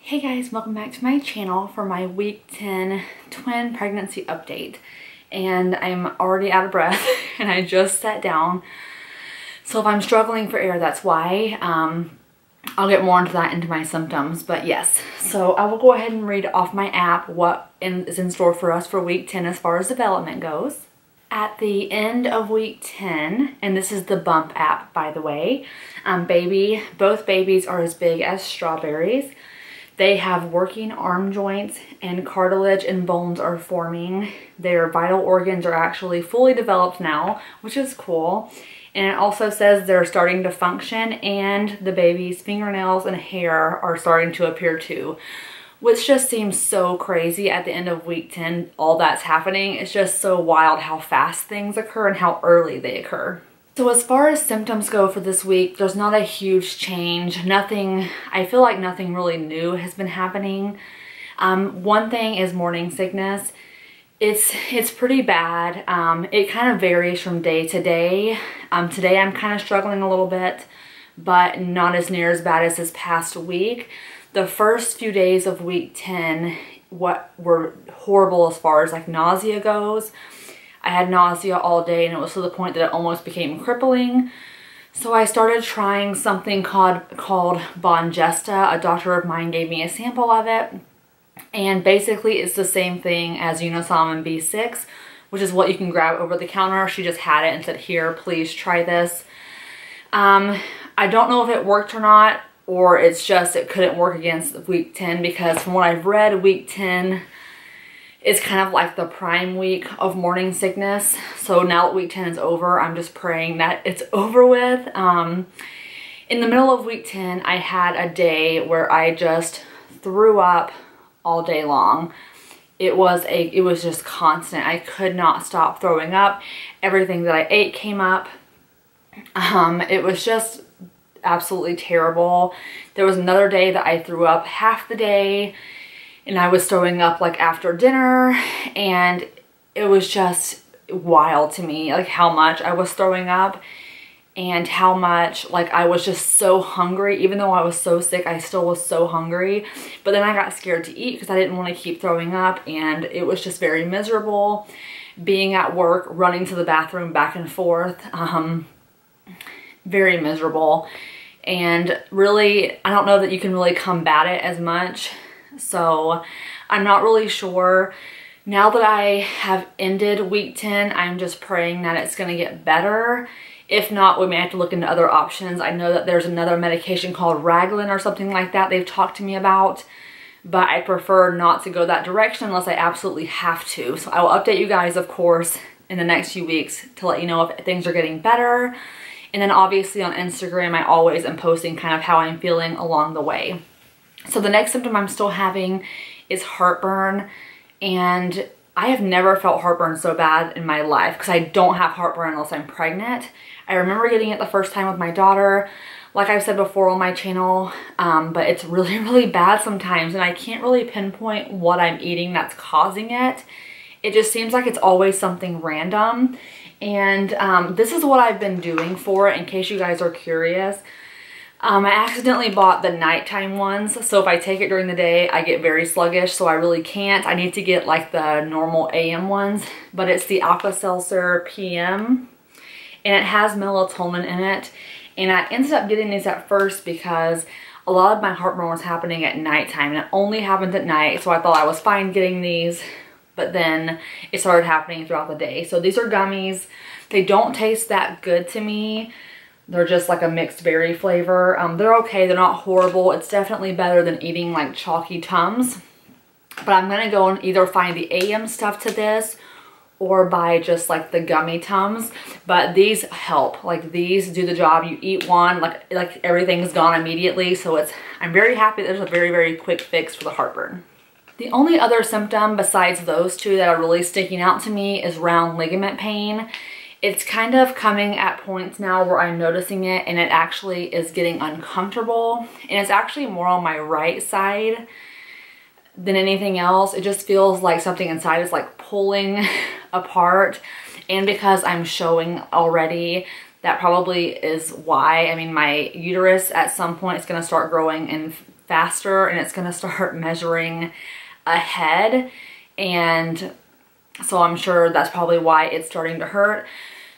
Hey guys, welcome back to my channel for my week 10 twin pregnancy update. And I'm already out of breath and I just sat down. So if I'm struggling for air, that's why. I'll get more into my symptoms, but yes. So I will go ahead and read off my app what is in store for us for week 10 as far as development goes. At the end of week 10, and this is the bump app by the way, both babies are as big as strawberries. They have working arm joints and cartilage and bones are forming. Their vital organs are actually fully developed now, which is cool. And it also says they're starting to function and the baby's fingernails and hair are starting to appear too, which just seems so crazy at the end of week 10, all that's happening. It's just so wild how fast things occur and how early they occur. So as far as symptoms go for this week, there's not a huge change. I feel like nothing really new has been happening. One thing is morning sickness. It's pretty bad. It kind of varies from day to day. Today I'm kind of struggling a little bit, but not as near as bad as this past week. The first few days of week 10 were horrible as far as like nausea goes. I had nausea all day and it was to the point that it almost became crippling. So I started trying something called Bongesta. A doctor of mine gave me a sample of it. And basically it's the same thing as Unisom B6, which is what you can grab over the counter. She just had it and said, here, please try this. I don't know if it worked or not, or it's just it couldn't work against week 10 because from what I've read, week 10 is kind of like the prime week of morning sickness. So now that week 10 is over, I'm just praying that it's over with. In the middle of week 10, I had a day where I just threw up all day long. It was just constant. I could not stop throwing up. Everything that I ate came up. It was just absolutely terrible. There was another day that I threw up half the day. And I was throwing up like after dinner and it was just wild to me like how much I was throwing up and how much like I was just so hungry. Even though I was so sick, I still was so hungry. But then I got scared to eat because I didn't want to keep throwing up and it was just very miserable. Being at work, running to the bathroom back and forth, very miserable. And really, I don't know that you can really combat it as much. So I'm not really sure. Now that I have ended week 10, I'm just praying that it's going to get better. If not, we may have to look into other options. I know that there's another medication called Raglan or something like that they've talked to me about, but I prefer not to go that direction unless I absolutely have to. So I will update you guys, of course, in the next few weeks to let you know if things are getting better. And then obviously on Instagram, I always am posting kind of how I'm feeling along the way. So the next symptom I'm still having is heartburn, and I have never felt heartburn so bad in my life because I don't have heartburn unless I'm pregnant. I remember getting it the first time with my daughter, like I've said before on my channel, but it's really, really bad sometimes and I can't really pinpoint what I'm eating that's causing it. It just seems like it's always something random, and this is what I've been doing for it in case you guys are curious. I accidentally bought the nighttime ones, so if I take it during the day, I get very sluggish, so I really can't. I need to get like the normal AM ones, but it's the Alka-Seltzer PM, and it has melatonin in it. And I ended up getting these at first because a lot of my heartburn was happening at nighttime, and it only happened at night, so I thought I was fine getting these, but then it started happening throughout the day. So these are gummies. They don't taste that good to me. They're just like a mixed berry flavor. They're okay, they're not horrible. It's definitely better than eating like chalky Tums. But I'm gonna go and either find the AM stuff to this or buy just like the gummy Tums. But these help, like these do the job. You eat one, like everything's gone immediately. So I'm very happy that there's a very, very quick fix for the heartburn. The only other symptom besides those two that are really sticking out to me is round ligament pain. It's kind of coming at points now where I'm noticing it and it actually is getting uncomfortable. And it's actually more on my right side than anything else. It just feels like something inside is like pulling apart. And because I'm showing already, that probably is why. I mean, my uterus at some point is going to start growing and faster and it's gonna start measuring ahead. And so I'm sure that's probably why it's starting to hurt.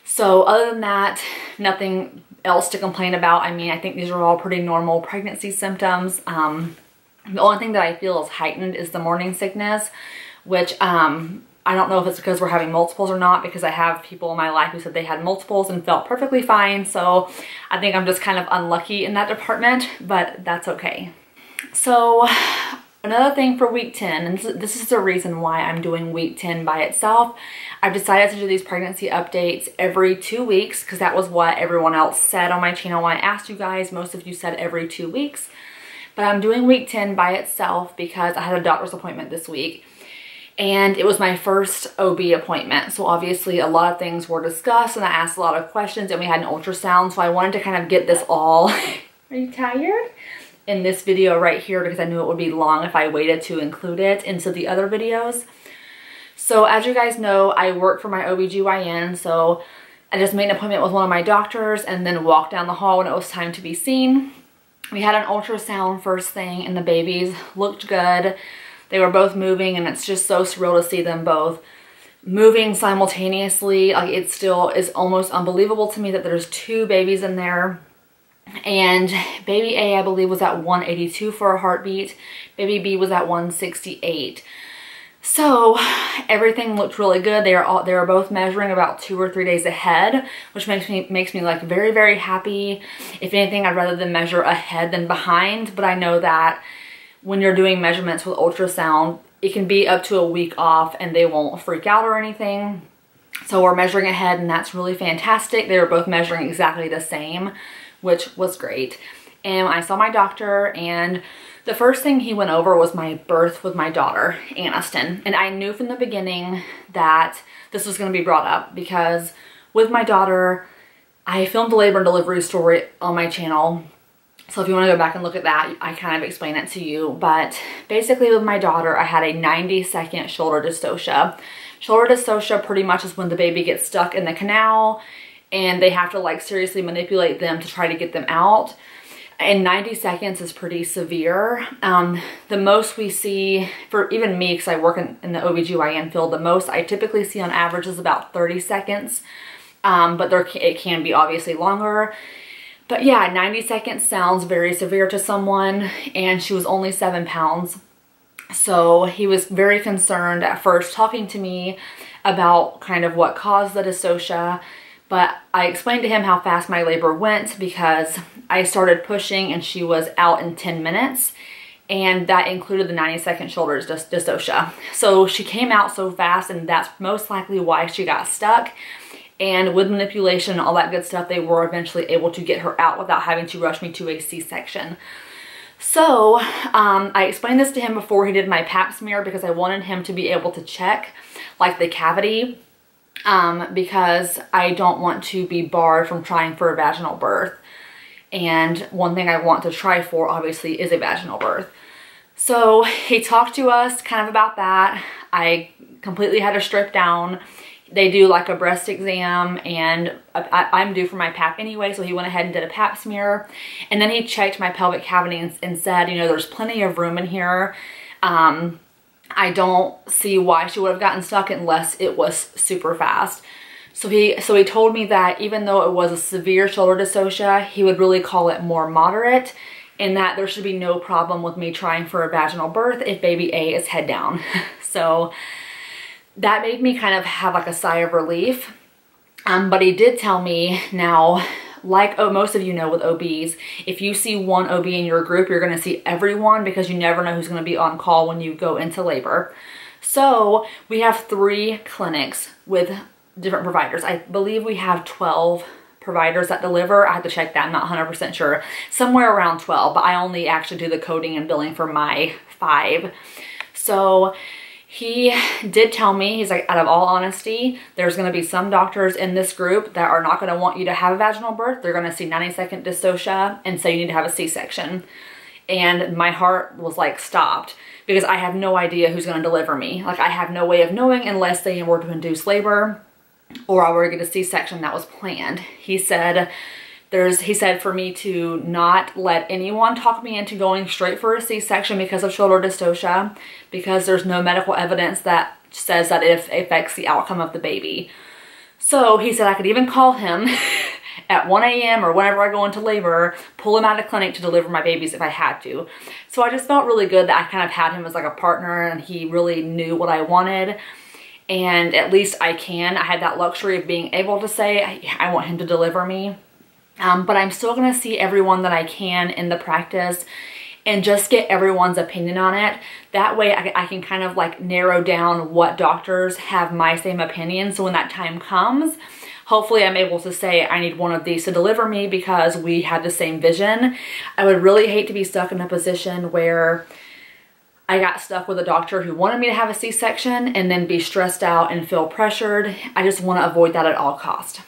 So other than that, nothing else to complain about. I mean, I think these are all pretty normal pregnancy symptoms. The only thing that I feel is heightened is the morning sickness, which I don't know if it's because we're having multiples or not, because I have people in my life who said they had multiples and felt perfectly fine. So I think I'm just kind of unlucky in that department, but that's okay. So another thing for week 10, and this is the reason why I'm doing week 10 by itself. I've decided to do these pregnancy updates every 2 weeks because that was what everyone else said on my channel when I asked you guys. Most of you said every 2 weeks. But I'm doing week 10 by itself because I had a doctor's appointment this week. And it was my first OB appointment. So obviously a lot of things were discussed and I asked a lot of questions and we had an ultrasound. So I wanted to kind of get this all, are you tired? In this video right here because I knew it would be long if I waited to include it into the other videos. So as you guys know, I work for my OBGYN. So I just made an appointment with one of my doctors and then walked down the hall when it was time to be seen. We had an ultrasound first thing and the babies looked good. They were both moving and it's just so surreal to see them both moving simultaneously. Like it still is almost unbelievable to me that there's 2 babies in there. And baby A, I believe, was at 182 for a heartbeat. Baby B was at 168. So everything looked really good. They were both measuring about 2 or 3 days ahead, which makes me like very, very happy. If anything, I'd rather them measure ahead than behind, but I know that when you're doing measurements with ultrasound, it can be up to a week off and they won't freak out or anything. So we're measuring ahead and that's really fantastic. They were both measuring exactly the same, which was great. And I saw my doctor and the first thing he went over was my birth with my daughter, Aniston. And I knew from the beginning that this was going to be brought up because with my daughter, I filmed a labor and delivery story on my channel. So if you want to go back and look at that, I kind of explain it to you. But basically with my daughter, I had a 90-second shoulder dystocia. Shoulder dystocia pretty much is when the baby gets stuck in the canal and they have to like seriously manipulate them to try to get them out. And 90 seconds is pretty severe. The most we see, for even me, because I work in the OBGYN field, the most I typically see on average is about 30 seconds. But it can be obviously longer. But yeah, 90 seconds sounds very severe to someone, and she was only 7 pounds. So he was very concerned at first talking to me about kind of what caused the dystocia. But I explained to him how fast my labor went because I started pushing and she was out in 10 minutes. And that included the 90-second shoulder dystocia. So she came out so fast and that's most likely why she got stuck. And with manipulation and all that good stuff, they were eventually able to get her out without having to rush me to a C-section. So I explained this to him before he did my pap smear because I wanted him to be able to check like the cavity because I don't want to be barred from trying for a vaginal birth. And one thing I want to try for obviously is a vaginal birth. So he talked to us kind of about that. I completely had her stripped down. They do like a breast exam and I'm due for my pap anyway, so he went ahead and did a pap smear. And then he checked my pelvic cavity and said, you know, there's plenty of room in here. I don't see why she would have gotten stuck unless it was super fast. So he told me that even though it was a severe shoulder dystocia, he would really call it more moderate and that there should be no problem with me trying for a vaginal birth if baby A is head down. So that made me kind of have like a sigh of relief. But he did tell me now, like most of you know with OBs, if you see one OB in your group, you're going to see everyone because you never know who's going to be on call when you go into labor. So we have 3 clinics with different providers. I believe we have 12 providers that deliver. I have to check that. I'm not 100% sure. Somewhere around 12, but I only actually do the coding and billing for my 5. So he did tell me, he's like, out of all honesty, there's going to be some doctors in this group that are not going to want you to have a vaginal birth. They're going to see 90-second dystocia and say you need to have a C-section. And my heart was like stopped because I have no idea who's going to deliver me. Like I have no way of knowing unless they were to induce labor or I were to get a C-section that was planned. He said, He said for me to not let anyone talk me into going straight for a C-section because of shoulder dystocia, because there's no medical evidence that says that it affects the outcome of the baby. So he said I could even call him at 1 a.m. or whenever I go into labor, pull him out of clinic to deliver my babies if I had to. So I just felt really good that I kind of had him as like a partner, and he really knew what I wanted. And at least I had that luxury of being able to say, I want him to deliver me. But I'm still going to see everyone that I can in the practice and just get everyone's opinion on it. That way I can kind of like narrow down what doctors have my same opinion. So when that time comes, hopefully I'm able to say I need one of these to deliver me because we have the same vision. I would really hate to be stuck in a position where I got stuck with a doctor who wanted me to have a C-section and then be stressed out and feel pressured. I just want to avoid that at all costs.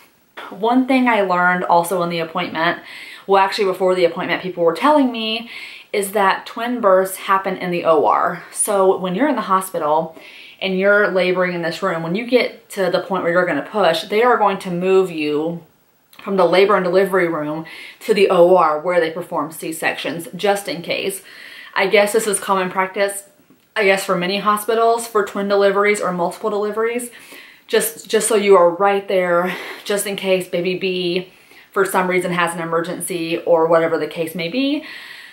One thing I learned also in the appointment, well actually before the appointment people were telling me, is that twin births happen in the OR. So when you're in the hospital and you're laboring in this room, when you get to the point where you're going to push, they are going to move you from the labor and delivery room to the OR where they perform C-sections, just in case. I guess this is common practice, I guess, for many hospitals for twin deliveries or multiple deliveries. Just so you are right there, just in case baby B for some reason has an emergency or whatever the case may be.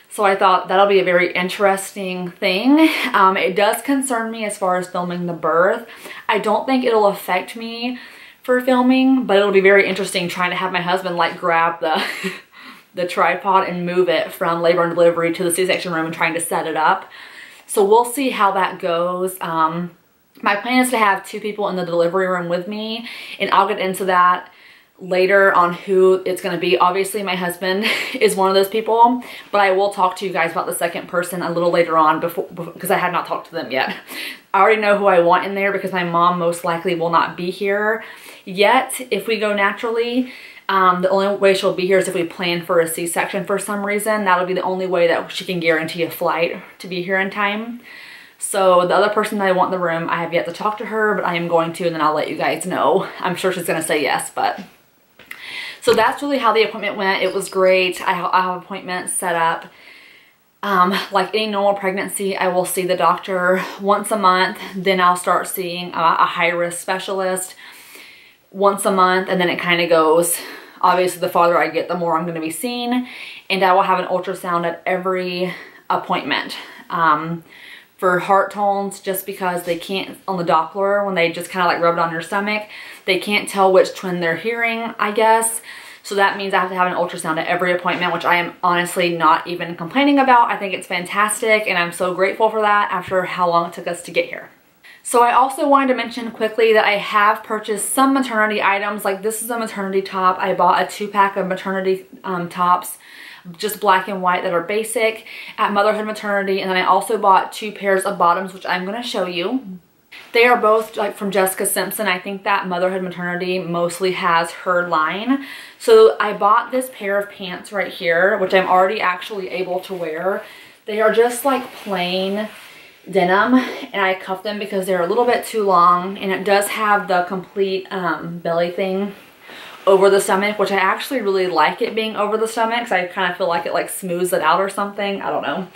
So I thought that'll be a very interesting thing. It does concern me as far as filming the birth. I don't think it'll affect me for filming, but it'll be very interesting trying to have my husband like grab the the tripod and move it from labor and delivery to the C-section room and trying to set it up. So we'll see how that goes. My plan is to have 2 people in the delivery room with me, and I'll get into that later on who it's going to be. Obviously my husband is one of those people, but I will talk to you guys about the second person a little later on because I have not talked to them yet. I already know who I want in there because my mom most likely will not be here yet if we go naturally. The only way she'll be here is if we plan for a C-section for some reason. That'll be the only way that she can guarantee a flight to be here in time. So the other person that I want in the room, I have yet to talk to her, but I am going to, and then I'll let you guys know. I'm sure she's going to say yes, but... So that's really how the appointment went. It was great. I have appointments set up. Like any normal pregnancy, I will see the doctor once a month. Then I'll start seeing a high-risk specialist once a month, and then it kind of goes. Obviously, the farther I get, the more I'm going to be seen. And I will have an ultrasound at every appointment. For heart tones, just because they can't, on the Doppler, when they just kind of like rub it on your stomach, they can't tell which twin they're hearing, I guess. So that means I have to have an ultrasound at every appointment, which I am honestly not even complaining about. I think it's fantastic, and I'm so grateful for that after how long it took us to get here. So I also wanted to mention quickly that I have purchased some maternity items. Like this is a maternity top. I bought a 2-pack of maternity tops, just black and white, that are basic at Motherhood Maternity. And then I also bought 2 pairs of bottoms, which I'm going to show you. They are both like from Jessica Simpson. I think that Motherhood Maternity mostly has her line. So I bought this pair of pants right here, which I'm already actually able to wear. They are just like plain denim, and I cuffed them because they're a little bit too long, and it does have the complete belly thing over the stomach, which I actually really like it being over the stomach because I kind of feel like it like smooths it out or something. I don't know.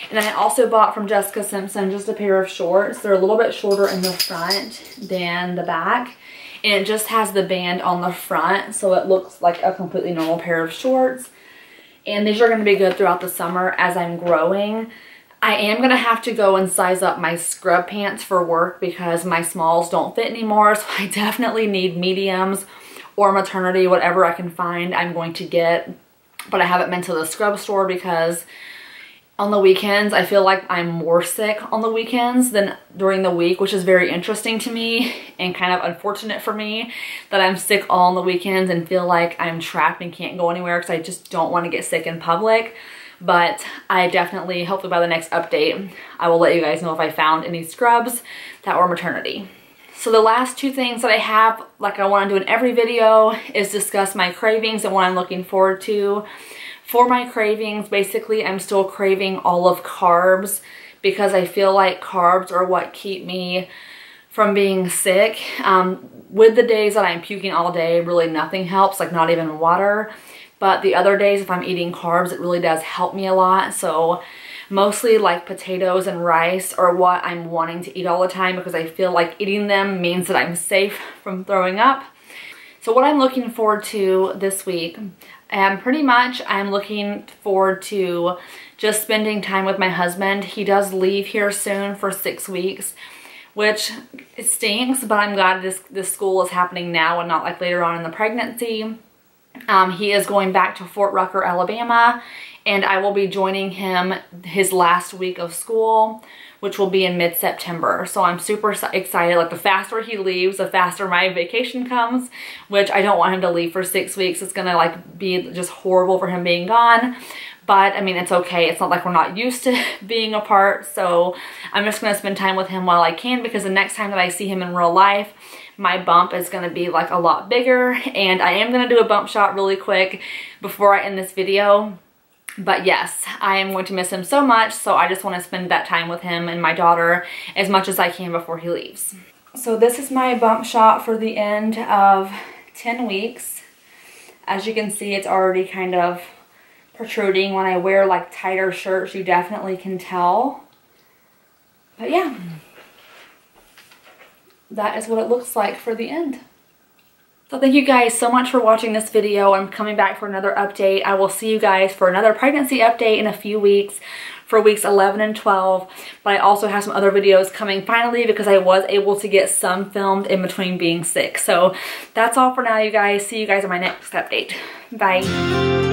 And then I also bought from Jessica Simpson just a pair of shorts. They're a little bit shorter in the front than the back, and it just has the band on the front, so it looks like a completely normal pair of shorts. And these are going to be good throughout the summer as I'm growing. I am going to have to go and size up my scrub pants for work because my smalls don't fit anymore, so I definitely need mediums or maternity, whatever I can find I'm going to get. But I haven't been to the scrub store because on the weekends I feel like I'm more sick on the weekends than during the week, which is very interesting to me and kind of unfortunate for me that I'm sick all on the weekends and feel like I'm trapped and can't go anywhere because I just don't want to get sick in public. But I definitely, hopefully by the next update, I will let you guys know if I found any scrubs that were maternity. So the last 2 things that I have, like I want to do in every video, is discuss my cravings and what I'm looking forward to. For my cravings, basically I'm still craving all of carbs because I feel like carbs are what keep me from being sick. With the days that I'm puking all day, really nothing helps, like not even water. but the other days if I'm eating carbs, it really does help me a lot. So mostly like potatoes and rice are what I'm wanting to eat all the time because I feel like eating them means that I'm safe from throwing up. So what I'm looking forward to this week, pretty much I'm looking forward to just spending time with my husband. He does leave here soon for 6 weeks, which it stinks, but I'm glad this school is happening now and not like later on in the pregnancy. He is going back to Fort Rucker, Alabama, and I will be joining him his last week of school, which will be in mid-September. So I'm super excited. Like the faster he leaves, the faster my vacation comes, which I don't want him to leave for 6 weeks. It's gonna like be just horrible for him being gone. But I mean, it's okay. It's not like we're not used to being apart. So I'm just gonna spend time with him while I can, because the next time that I see him in real life, my bump is gonna be like a lot bigger. And I am gonna do a bump shot really quick before I end this video. But yes, I am going to miss him so much, so I just want to spend that time with him and my daughter as much as I can before he leaves. So this is my bump shot for the end of 10 weeks. As you can see, it's already kind of protruding. When I wear like tighter shirts, you definitely can tell. But yeah, that is what it looks like for the end. So thank you guys so much for watching this video. I'm coming back for another update. I will see you guys for another pregnancy update in a few weeks for weeks 11 and 12. But I also have some other videos coming finally because I was able to get some filmed in between being sick. So that's all for now, you guys. See you guys in my next update. Bye.